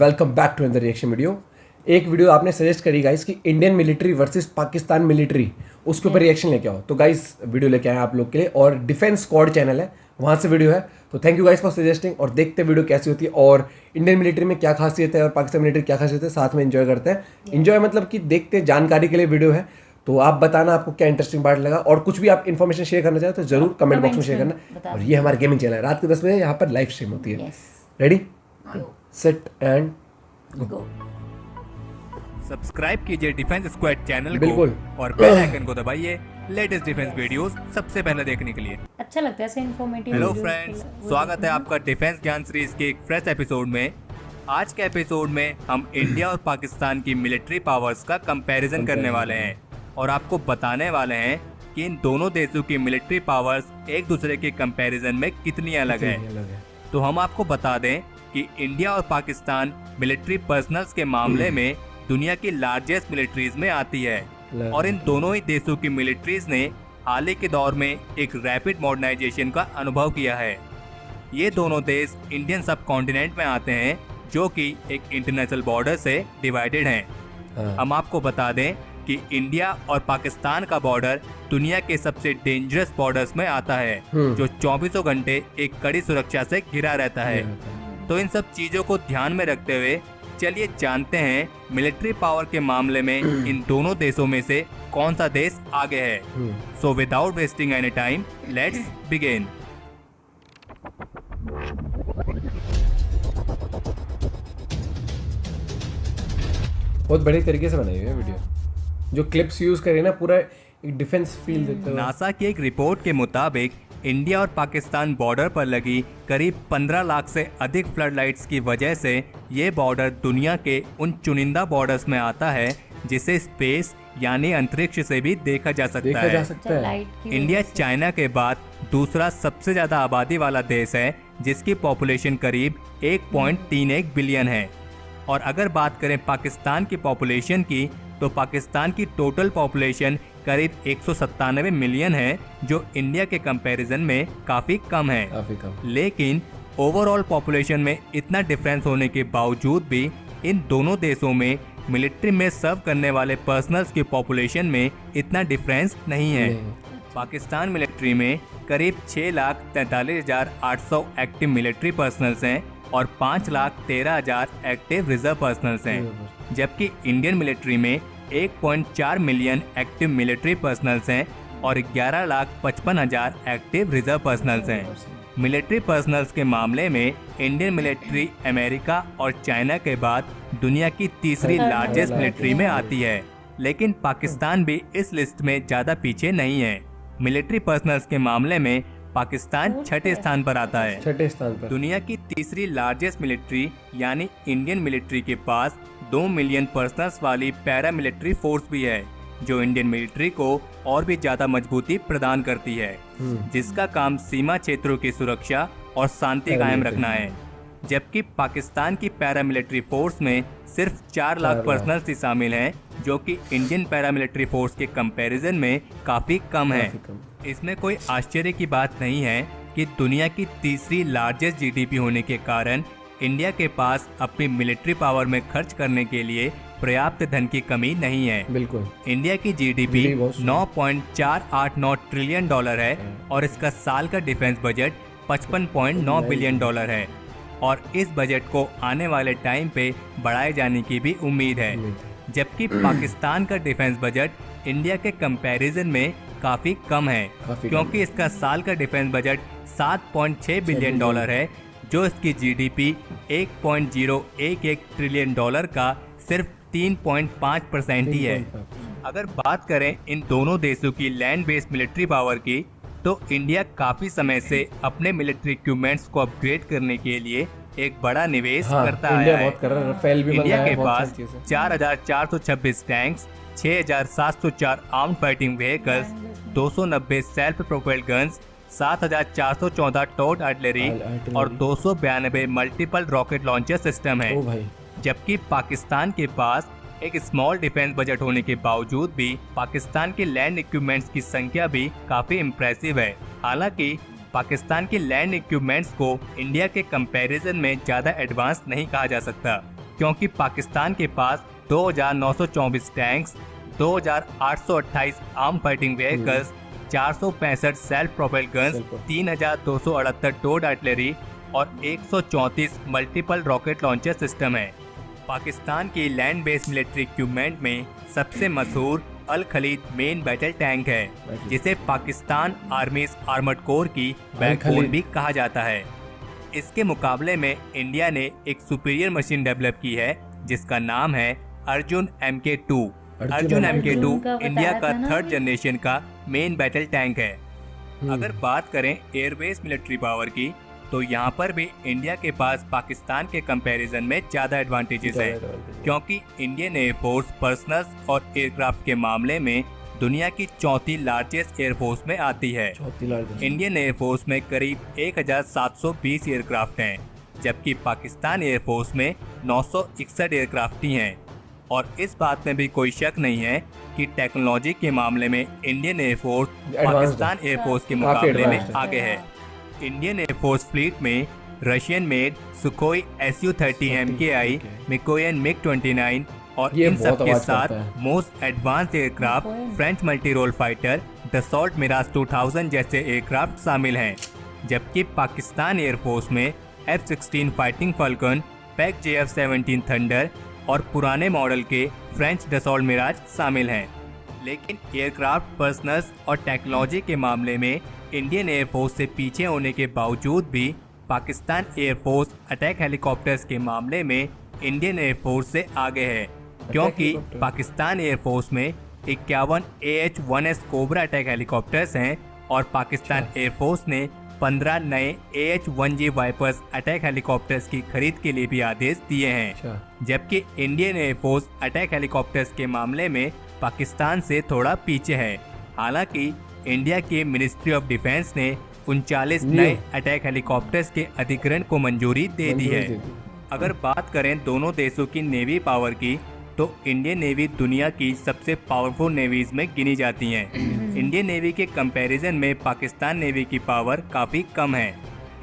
Welcome back to another reaction video. एक video आपने suggest करी गाइस कि Indian military versus Pakistan military, उसके ऊपर रिएक्शन लेके आओ। तो गाइस वीडियो लेके आए आप लोग के लिए, और डिफेंस स्क्वाड चैनल है, वहाँ से वीडियो है। तो thank you guys for suggesting, और देखते वीडियो कैसी होती है और इंडियन मिलिट्री में क्या खासियत है और पाकिस्तान मिलिट्री क्या खासियत है, साथ में एंजॉय करते हैं। एंजॉय मतलब कि देखते जानकारी के लिए वीडियो है। तो आप बताना आपको क्या इंटरेस्टिंग पार्ट लगा, और कुछ भी आप इन्फॉर्मेशन शेयर करना चाहे तो जरूर कमेंट बॉक्स में शेयर करना। और ये हमारा गेमिंग चैनल है, रात के 10 बजे यहाँ पर लाइव स्ट्रीम होती है। Ready set and go. Subscribe कीजिए डिफेंस स्क्वाड चैनल को बिल्कुल, और बेल आइकन को दबाइए लेटेस्ट डिफेंस वीडियोस सबसे पहले देखने के लिए। अच्छा लगता है ऐसे इन्फॉर्मेटिव। हेलो फ्रेंड्स, स्वागत है आपका डिफेंस ज्ञान सीरीज के एक फ्रेश एपिसोड में। आज के एपिसोड में हम इंडिया और पाकिस्तान की मिलिट्री पावर्स का कंपैरिजन करने वाले हैं और आपको बताने वाले हैं कि इन दोनों देशों की मिलिट्री पावर्स एक दूसरे के कंपैरिजन में कितनी अलग है। तो हम आपको बता दें कि इंडिया और पाकिस्तान मिलिट्री पर्सनल्स के मामले में दुनिया की लार्जेस्ट मिलिट्रीज में आती है, और इन दोनों ही देशों की मिलिट्रीज ने हाल ही के दौर में एक रैपिड मॉडर्नाइजेशन का अनुभव किया है। ये दोनों देश इंडियन सब कॉन्टिनेंट में आते हैं, जो कि एक इंटरनेशनल बॉर्डर से डिवाइडेड हैं। हम आपको बता दें कि इंडिया और पाकिस्तान का बॉर्डर दुनिया के सबसे डेंजरस बॉर्डर्स में आता है, जो 24 घंटे एक कड़ी सुरक्षा से घिरा रहता है। तो इन सब चीजों को ध्यान में रखते हुए चलिए जानते हैं मिलिट्री पावर के मामले में इन दोनों देशों में से कौन सा देश आगे है। So without wasting any time, let's begin. बहुत बड़े तरीके से बनाई हुई है वीडियो, जो क्लिप्स यूज करे ना पूरा एक डिफेंस फील देते हैं। नासा की एक रिपोर्ट के मुताबिक इंडिया और पाकिस्तान बॉर्डर पर लगी करीब 15 लाख से अधिक फ्लड लाइट्स की वजह से ये बॉर्डर दुनिया के उन चुनिंदा बॉर्डर्स में आता है जिसे स्पेस यानी अंतरिक्ष से भी देखा जा सकता है। इंडिया चाइना के बाद दूसरा सबसे ज्यादा आबादी वाला देश है, जिसकी पॉपुलेशन करीब 1.31 बिलियन है। और अगर बात करें पाकिस्तान की पॉपुलेशन की, तो पाकिस्तान की टोटल पॉपुलेशन करीब 197 मिलियन है, जो इंडिया के कंपैरिजन में काफी कम है। लेकिन ओवरऑल पॉपुलेशन में इतना डिफरेंस होने के बावजूद भी इन दोनों देशों में मिलिट्री में सर्व करने वाले पर्सनल्स की पॉपुलेशन में इतना डिफरेंस नहीं है। पाकिस्तान मिलिट्री में करीब 6,43,800 एक्टिव मिलिट्री पर्सनल्स हैं और 5,13,000 एक्टिव रिजर्व पर्सनल्स हैं, जबकि इंडियन मिलिट्री में 1.4 मिलियन एक्टिव मिलिट्री पर्सनल्स हैं और 11,55,000 एक्टिव रिजर्व पर्सनल्स हैं। मिलिट्री पर्सनल्स के मामले में इंडियन मिलिट्री अमेरिका और चाइना के बाद दुनिया की तीसरी लार्जेस्ट मिलिट्री में आती है, लेकिन पाकिस्तान भी इस लिस्ट में ज्यादा पीछे नहीं है। मिलिट्री पर्सनल्स के मामले में पाकिस्तान छठे स्थान पर आता है। छठे स्थान पर। दुनिया की तीसरी लार्जेस्ट मिलिट्री यानी इंडियन मिलिट्री के पास 2 मिलियन पर्सनल्स वाली पैरा मिलिट्री फोर्स भी है, जो इंडियन मिलिट्री को और भी ज्यादा मजबूती प्रदान करती है, जिसका काम सीमा क्षेत्रों की सुरक्षा और शांति कायम रखना है। जबकि पाकिस्तान की पैरा मिलिट्री फोर्स में सिर्फ 4 लाख पर्सनल्स ही शामिल हैं, जो कि इंडियन पैरा मिलिट्री फोर्स के कंपैरिजन में काफी कम है। इसमें कोई आश्चर्य की बात नहीं है कि दुनिया की तीसरी लार्जेस्ट जीडीपी होने के कारण इंडिया के पास अपनी मिलिट्री पावर में खर्च करने के लिए पर्याप्त धन की कमी नहीं है। बिल्कुल। इंडिया की जीडीपी 9.489 ट्रिलियन डॉलर है और इसका साल का डिफेंस बजट 55.9 बिलियन डॉलर है, और इस बजट को आने वाले टाइम पे बढ़ाए जाने की भी उम्मीद है। जबकि पाकिस्तान का डिफेंस बजट इंडिया के कंपैरिजन में काफी कम है, क्योंकि इसका साल का डिफेंस बजट 7.6 बिलियन डॉलर है, जो इसकी जीडीपी 1.011 ट्रिलियन डॉलर का सिर्फ 3.5% ही है। अगर बात करें इन दोनों देशों की लैंड बेस्ड मिलिट्री पावर की, तो इंडिया काफी समय से अपने मिलिट्री इक्विपमेंट्स को अपग्रेड करने के लिए एक बड़ा निवेश करता है। इंडिया के पास 4,426 tanks, 6,704 armed fighting vehicles, 290 self propelled guns, 7,414 towed artillery और 292 मल्टीपल रॉकेट लॉन्चर सिस्टम है। जबकि पाकिस्तान के पास एक स्मॉल डिफेंस बजट होने के बावजूद भी पाकिस्तान के लैंड इक्विपमेंट्स की संख्या भी काफी इम्प्रेसिव है। हालांकि पाकिस्तान के लैंड इक्विपमेंट्स को इंडिया के कंपैरिजन में ज्यादा एडवांस नहीं कहा जा सकता, क्योंकि पाकिस्तान के पास 2,924 tanks, 2,828 arm fighting vehicles, 465 self propelled guns, 3,268 towed artillery और 134 मल्टीपल रॉकेट लॉन्चर सिस्टम है। पाकिस्तान की लैंड बेस्ड मिलिट्री इक्विपमेंट में सबसे मशहूर अल खलीद मेन बैटल टैंक है, जिसे पाकिस्तान आर्मीज आर्मर्ड कोर की बैकबोन भी कहा जाता है। इसके मुकाबले में इंडिया ने एक सुपीरियर मशीन डेवलप की है जिसका नाम है Arjun MK2। Arjun MK2 India का 3rd जनरेशन का मेन बैटल टैंक है। अगर बात करें एयरबेस मिलिट्री पावर की, तो यहाँ पर भी इंडिया के पास पाकिस्तान के कंपैरिजन में ज़्यादा एडवांटेजेस है, क्योंकि इंडियन एयरफोर्स पर्सनल्स और एयरक्राफ्ट के मामले में दुनिया की 4थी लार्जेस्ट एयरफोर्स में आती है। इंडियन एयरफोर्स में करीब 1,720 एयरक्राफ्ट हैं, जबकि पाकिस्तान एयरफोर्स में 961 एयरक्राफ्ट ही हैं। और इस बात में भी कोई शक नहीं है कि टेक्नोलॉजी के मामले में इंडियन एयरफोर्स पाकिस्तान एयरफोर्स के मुकाबले में आगे है। इंडियन एयरफोर्स फ्लीट में Russian made Sukhoi Su-30 MKI, Mikoyan MiG-29 और इन सब के साथ most advance aircraft French multi role fighter Dassault Mirage 2000 जैसे एयरक्राफ्ट शामिल हैं, जबकि पाकिस्तान एयरफोर्स में F-16 fighting falcon, pack JF-17 thunder और पुराने मॉडल के फ्रेंच दसॉल्ट मिराज शामिल हैं। लेकिन एयरक्राफ्ट पर्सनल्स और टेक्नोलॉजी के मामले में इंडियन एयरफोर्स से पीछे होने के बावजूद भी पाकिस्तान एयरफोर्स अटैक हेलीकॉप्टर्स के मामले में इंडियन एयरफोर्स से आगे है, क्योंकि पाकिस्तान एयरफोर्स में 51 AH-1S कोबरा अटैक हेलीकॉप्टर्स हैं और पाकिस्तान एयरफोर्स ने 15 नए AH-1G वाइपर्स अटैक हेलीकॉप्टर्स की खरीद के लिए भी आदेश दिए हैं। जबकि इंडियन एयरफोर्स अटैक हेलीकॉप्टर्स के मामले में पाकिस्तान से थोड़ा पीछे है। हालांकि इंडिया के मिनिस्ट्री ऑफ डिफेंस ने 39 नए अटैक हेलीकॉप्टर्स के अधिग्रहण को मंजूरी दे दी है। अगर बात करें दोनों देशों की नेवी पावर की, तो इंडियन नेवी दुनिया की सबसे पावरफुल नेवीज में गिनी जाती हैं। इंडियन नेवी के कंपैरिजन में पाकिस्तान नेवी की पावर काफ़ी कम है।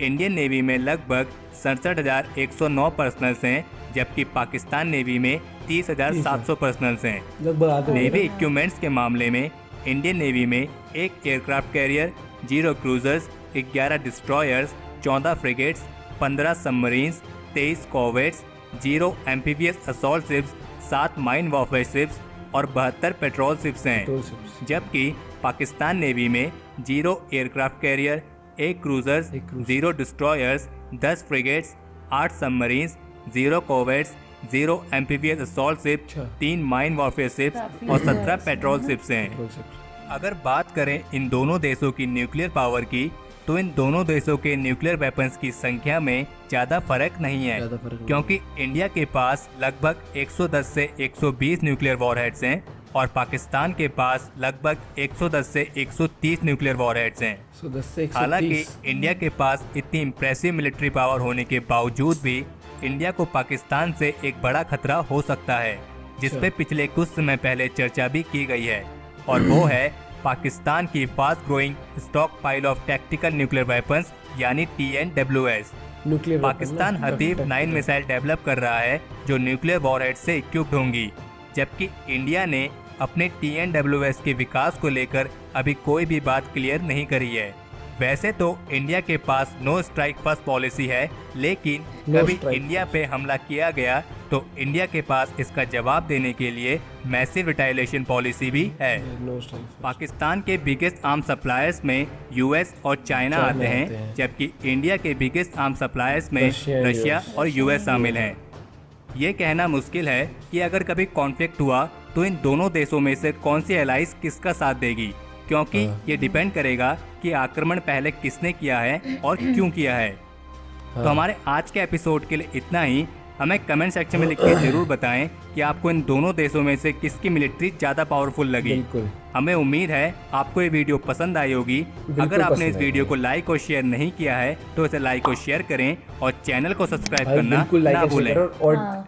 इंडियन नेवी में लगभग 67,109 पर्सनल्स हैं, जबकि पाकिस्तान नेवी में 30,700 पर्सनल्स हैं। नेवी इक्विपमेंट्स के मामले में इंडियन नेवी में 1 aircraft carrier, 0 cruisers, 11 destroyers, 14 frigates, 15 submarines, 23 corvettes, 0 amphibious assault ships, 7 mine warfare ships और 72 पेट्रोल शिप्स हैं। जबकि पाकिस्तान नेवी में 0 aircraft carrier, 1 cruisers, 0 destroyers, 10 frigates, 8 submarines, 0 corvettes, 0 amphibious assault ship, 3 mine warfare ships और 17 petrol ships हैं। अगर बात करें इन दोनों देशों की न्यूक्लियर पावर की, तो इन दोनों देशों के न्यूक्लियर वेपन्स की संख्या में ज़्यादा फर्क नहीं है, क्योंकि इंडिया के पास लगभग 110 से 120 न्यूक्लियर वॉरहेड्स हैं और पाकिस्तान के पास लगभग 110 से 130 न्यूक्लियर वॉरहेड्स हैं। हालांकि इंडिया के पास इतनी इम्प्रेसिव मिलिट्री पावर होने के बावजूद भी इंडिया को पाकिस्तान से एक बड़ा खतरा हो सकता है, जिसपे पिछले कुछ समय पहले चर्चा भी की गई है, और वो है पाकिस्तान की fast growing stock pile of tactical nuclear weapons यानी TNWS। पाकिस्तान हदीफ 9 मिसाइल डेवलप कर रहा है जो न्यूक्लियर वॉरहेड से इक्विप्ड होंगी, जबकि इंडिया ने अपने TNWS के विकास को लेकर अभी कोई भी बात क्लियर नहीं करी है। वैसे तो इंडिया के पास नो स्ट्राइक फर्स्ट पॉलिसी है, लेकिन कभी इंडिया पे हमला किया गया तो इंडिया के पास इसका जवाब देने के लिए मैसिव रिटालिएशन पॉलिसी भी है। पाकिस्तान के बिगेस्ट आर्म सप्लायर्स में US और चाइना आते हैं, जबकि इंडिया के बिगेस्ट आर्म सप्लायर्स में रशिया और US शामिल हैं। ये कहना मुश्किल है कि अगर कभी कॉन्फ्लिक्ट हुआ तो इन दोनों देशों में से कौन सी एलाइज किसका साथ देगी, क्योंकि ये डिपेंड करेगा कि आक्रमण पहले किसने किया है और क्यों किया है। तो हमारे आज के एपिसोड के लिए इतना ही। हमें कमेंट सेक्शन में लिख के जरूर बताएं कि आपको इन दोनों देशों में से किसकी मिलिट्री ज़्यादा पावरफुल लगी। हमें उम्मीद है आपको ये वीडियो पसंद आई होगी। अगर आपने इस वीडियो को लाइक और शेयर नहीं किया है तो इसे लाइक और शेयर करें और चैनल को सब्सक्राइब करना ना भूलें। और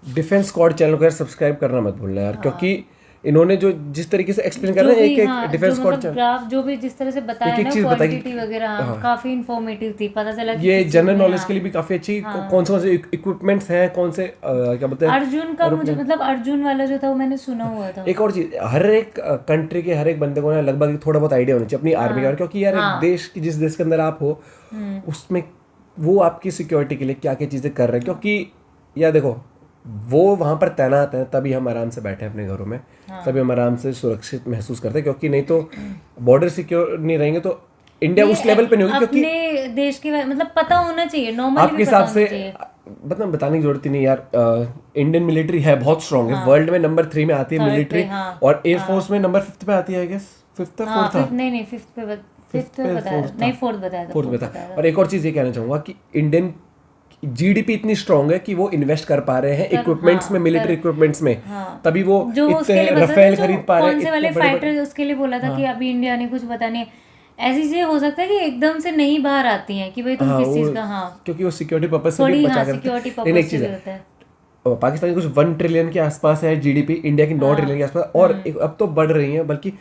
डिफेंस स्क्वाड चैनल को यार सब्सक्राइब करना मत भूलना यार, क्योंकि इन्होंने जो जिस तरीके से एक्सप्लेन कर रहे हैं, एक डिफेंस जो स्क्वाड मतलब ग्राफ जो भी जिस तरह से बताया एक-एक ना, चीज़ बताई क्वांटिटी वगैरह काफी इंफॉर्मेटिव थी, पता चला कि ये किस जनरल चीज़ में, नॉलेज के लिए भी काफी अच्छी, कौन से इक्विपमेंट्स हैं, कौन से क्या बोलते हैं। अर्जुन का मुझे मतलब अर्जुन वाला जो था वो मैंने सुना हुआ था। एक और चीज, हर एक कंट्री के हर एक बंदे को ना लगभग थोड़ा बहुत आइडिया होना चाहिए अपनी आर्मी के बारे में, क्योंकि यार एक देश की, जिस देश के अंदर आप हो उसमें वो आपकी सिक्योरिटी के लिए क्या क्या चीजें कर रहे हैं, क्योंकि यार देखो वो वहां पर तैनात हैं तभी हम आराम से बैठे हैं अपने घरों में, तभी हम आराम से सुरक्षित महसूस करते हैं, क्योंकि नहीं तो बॉर्डर सिक्योर नहीं रहेंगे तो इंडिया उस लेवल पे नहीं होगी। क्योंकि अपने देश के मतलब पता होना चाहिए, नॉर्मली आपके हिसाब से मतलब बताने की जरूरत ही नहीं यार, इंडियन मिलिट्री है बहुत स्ट्रांग है, वर्ल्ड में नंबर 3 में आती है मिलिट्री, और एयरफोर्स में नंबर 5 पे आती है, आई गेस 5th या 4th। नहीं 5th पे बताया, नहीं 4th बताया था, 4th बताया। और एक और चीज ये कहना चाहूंगा कि इंडियन जीडीपी इतनी स्ट्रांग है कि वो इन्वेस्ट कर पा रहे हैं इक्विपमेंट्स में, मिलिट्री इक्विपमेंट्स में, तभी वो इतने रफेल खरीद पा रहे हैं, कौन से वाले फाइटर उसके लिए बोला था कि अभी इंडिया ने कुछ पता नहीं, ऐसी चीजें हो सकता है कि एकदम से नहीं बाहर आती हैं कि भाई तुम किस चीज का, क्योंकि वो सिक्योरिटी पर्पस से भी थोड़ी बचा कर सिक्योरिटी लेकिन एक पर्पस चीज से है, होता है। पाकिस्तान की कुछ 1 ट्रिलियन के आसपास है जीडीपी, इंडिया की 9 ट्रिलियन के आसपास, और अब तो बढ़ रही है बल्कि,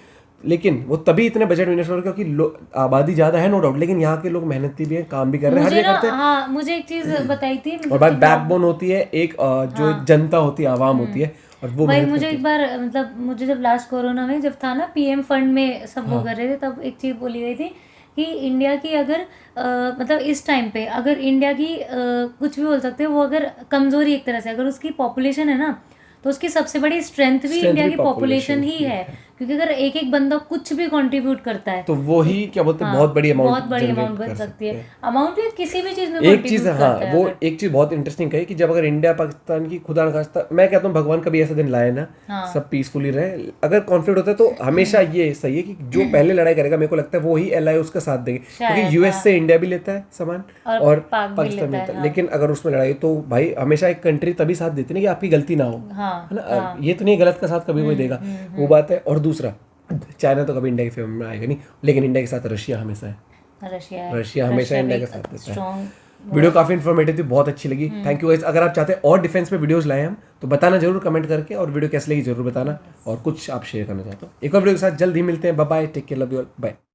लेकिन वो तभी इतने बजट में इन्वेस्ट हो रहे हैं क्योंकि आबादी ज्यादा है, नो डाउट, लेकिन यहाँ के लोग मेहनती भी हैं, काम भी कर रहे हैं, हर जगह करते हैं। हाँ, मुझे एक चीज बताई थी, और भाई बैकबोन होती है एक जो जनता होती है, आवाम होती है, और वो भाई मुझे एक बार मतलब मुझे जब लास्ट कोरोना में जब था ना, पीएम फंड में सब वो कर रहे थे, तब एक चीज बोली गई थी कि इंडिया की अगर मतलब इस टाइम पे अगर इंडिया की कुछ भी बोल सकते हैं, वो अगर कमजोरी एक तरह से, अगर उसकी पॉपुलेशन है ना, तो उसकी सबसे बड़ी स्ट्रेंथ भी इंडिया की पॉपुलेशन ही है, क्योंकि अगर एक एक बंदा कुछ भी कंट्रीब्यूट करता है तो वो ही क्या बोलते हैं, बहुत बड़ी अमाउंट बन सकती है। अमाउंट भी किसी भी चीज में एक चीज, हाँ वो एक चीज बहुत इंटरेस्टिंग कही कि जब अगर इंडिया पाकिस्तान की खुदा न खास्ता, मैं कहता हूँ भगवान कभी ऐसा दिन लाए ना, सब पीसफुली रहे, अगर कॉन्फ्लिक्ट होता है तो हमेशा ये सही है कि जो पहले लड़ाई करेगा, मेरे को लगता है वो ही एलआई उसका साथ देंगे, क्योंकि यूएस से इंडिया भी लेता है सामान और पाकिस्तान लेता है, लेकिन अगर उसमें लड़ाई तो भाई हमेशा एक कंट्री तभी साथ देती है कि आपकी गलती ना हो, है ना, ये तो नहीं गलत का साथ कभी कोई देगा, वो बात है। और दूसरा, चाइना तो कभी इंडिया के फेवर में आएगा नहीं, लेकिन इंडिया के साथ रशिया हमेशा है, रशिया हमेशा इंडिया के साथ देता है। वीडियो काफी इन्फॉर्मेटिव थी, बहुत अच्छी लगी, थैंक यू गाइस। अगर आप चाहते हैं और डिफेंस पे वीडियोस लाए हम तो बताना जरूर कमेंट करके, और वीडियो कैसे लगी जरूर बताना, और कुछ आप शेयर करना चाहते हो। एक और वीडियो के साथ जल्द ही मिलते हैं, bye bye, take care, love you all, bye.